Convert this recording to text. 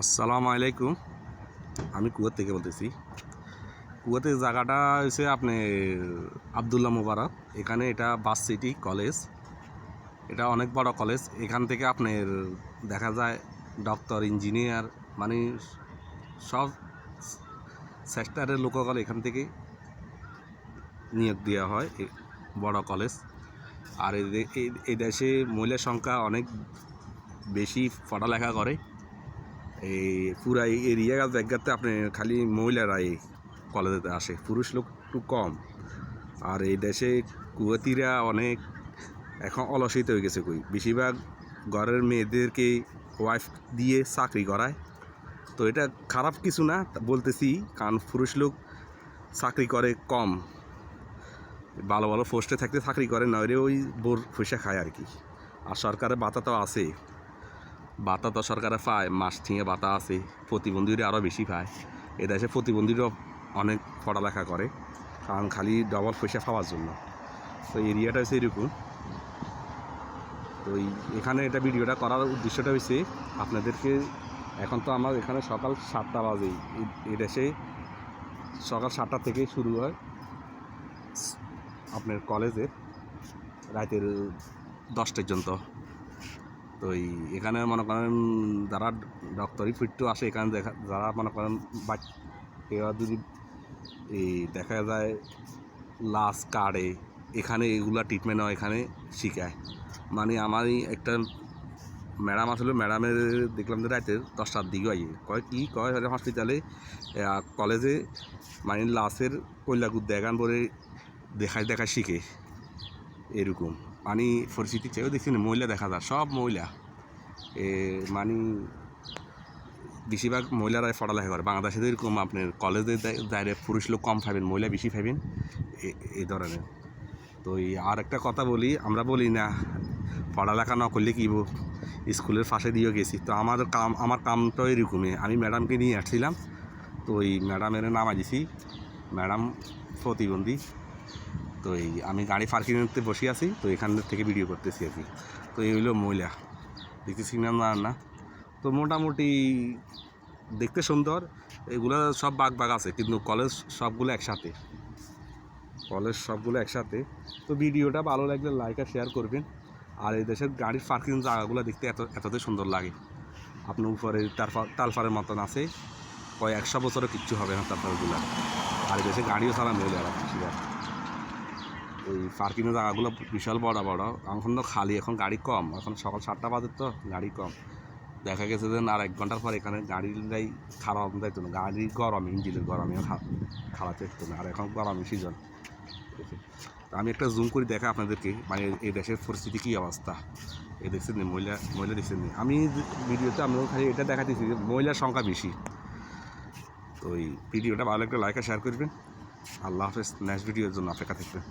আসসালামু আলাইকুম। আমি কুয়েত থেকে বলতেছি। কুয়েতের জায়গাটা হচ্ছে আপনি আবদুল্লাহ মুবারক। এখানে এটা বাস সিটি কলেজ, এটা অনেক বড় কলেজ। এখান থেকে আপনার দেখা যায় ডক্টর, ইঞ্জিনিয়ার, মানে সব সেক্টরের লোকগুলো এখান থেকে নিয়োগ দেওয়া হয়। বড় কলেজ। আর এই দেশে মহিলার সংখ্যা অনেক বেশি, পড়ালেখা করে। এই পুরা এরিয়া জায়গাতে আপনি খালি মহিলারা এই কলেজেতে আসে, পুরুষ লোক একটু কম। আর এই দেশে কুয়েতিরা অনেক এখন অলসিত হয়ে গেছে। বেশিরভাগ ঘরের মেয়েদেরকে ওয়াইফ দিয়ে চাকরি করায়। তো এটা খারাপ কিছু না বলতেছি, কারণ পুরুষ লোক চাকরি করে কম, ভালো ভালো পোস্টে থাকতে চাকরি করে, নইলে ওই বোর পয়সা খায় আর কি। আর সরকারের ভাতা তো আছে, ভাতা তো সরকারে পায়, মাস থেকে ভাতা আছে। প্রতিবন্ধীরা আরও বেশি পায়। এ দেশে প্রতিবন্ধীরাও অনেক পড়ালেখা করে, কারণ খালি ডবল পয়সা পাওয়ার জন্য। তো এরিয়াটা হচ্ছে এরকম। তো এখানে এটা ভিডিওটা করার উদ্দেশ্যটা হচ্ছে আপনাদেরকে, এখন তো আমার এখানে সকাল 7টা বাজে। এই দেশে সকাল 7টা থেকে শুরু হয় আপনার কলেজের রাতের 10টা পর্যন্ত। তো এখানে মনে করেন যারা ডক্টরি ফিটটো আসে, এখানে যারা মনে করেন এরা যদি দেখা যায় লাশ কার্ডে, এখানে এগুলা ট্রিটমেন্ট হয়, এখানে শিখায়। মানে আমারই একটা ম্যাডাম আসলে, ম্যাডামের দেখলাম যে রাতে 10টার দিকে কয় কি কয় হসপিটালে কলেজে মানে লাশের কল্যাকুর দেখান পরে দেখায় শিখে এরকম। মানে পরিস্থিতি চেয়েও দেখছি না, মহিলা দেখা যায়, সব মহিলা। মানে বেশিরভাগ মহিলারাই পড়ালেখা করে। বাংলাদেশে এরকম আপনার কলেজে দাঁড়িয়ে পুরুষ লোক কম পাবেন, মহিলা বেশি পাবেন এই ধরনের। তো আর একটা কথা বলি, আমরা বলি না পড়ালেখা না করলে কি স্কুলের পাশে দিয়েও গেছি। তো আমার কামটা এরকমই। আমি ম্যাডামকে নিয়ে আসছিলাম, তো ওই ম্যাডামের নামা দিছি। ম্যাডাম প্রতিবন্ধী। তো আমি গাড়ি পার্কিংতে বসে আছি, তো এখান থেকে ভিডিও করতেছি আর কি। তো এই হইলো মহিলা, দেখতেছি না। তো মোটামুটি দেখতে সুন্দর। এগুলো সব বাগ আছে, কিন্তু কলেজ সবগুলো একসাথে। তো ভিডিওটা ভালো লাগলে লাইক আর শেয়ার করবেন। আর এই দেশের গাড়ির পার্কিং জায়গাগুলো দেখতে এতটাই সুন্দর লাগে। আপনার উপরে তালফারের মতন আছে, কয় 100 বছরও কিচ্ছু হবে না তালফারগুলো। আর এই দেশে গাড়িও ছাড়া মহিলারা বেশিরভাগ। ওই পার্কিংয়ের জায়গাগুলো বিশাল বড়। এখন তো খালি, এখন গাড়ি কম। এখন সকাল 7টা বাজে, তো গাড়ি কম। দেখা গেছে যে আর 1 ঘন্টার পর এখানে গাড়িটাই খারাপ যাইতো না। গাড়ি গরমে, ইঞ্জিনের গরমে খারাপ যাইতো না। আর এখন গরমের সিজন। আমি একটা জুম করে দেখা আপনাদেরকে, মানে এই দেশের পরিস্থিতি কী অবস্থা। এই দেখছেন নি মহিলা দেখছেন নি। আমি ভিডিওতে আপনাদের খালি এটা দেখাতেছি যে মহিলার সংখ্যা বেশি। তো এই ভিডিওটা ভালো একটা লাইক আর শেয়ার করবেন। আল্লাহ হাফেজ। নেক্সট ভিডিওর জন্য অপেক্ষা থাকবেন।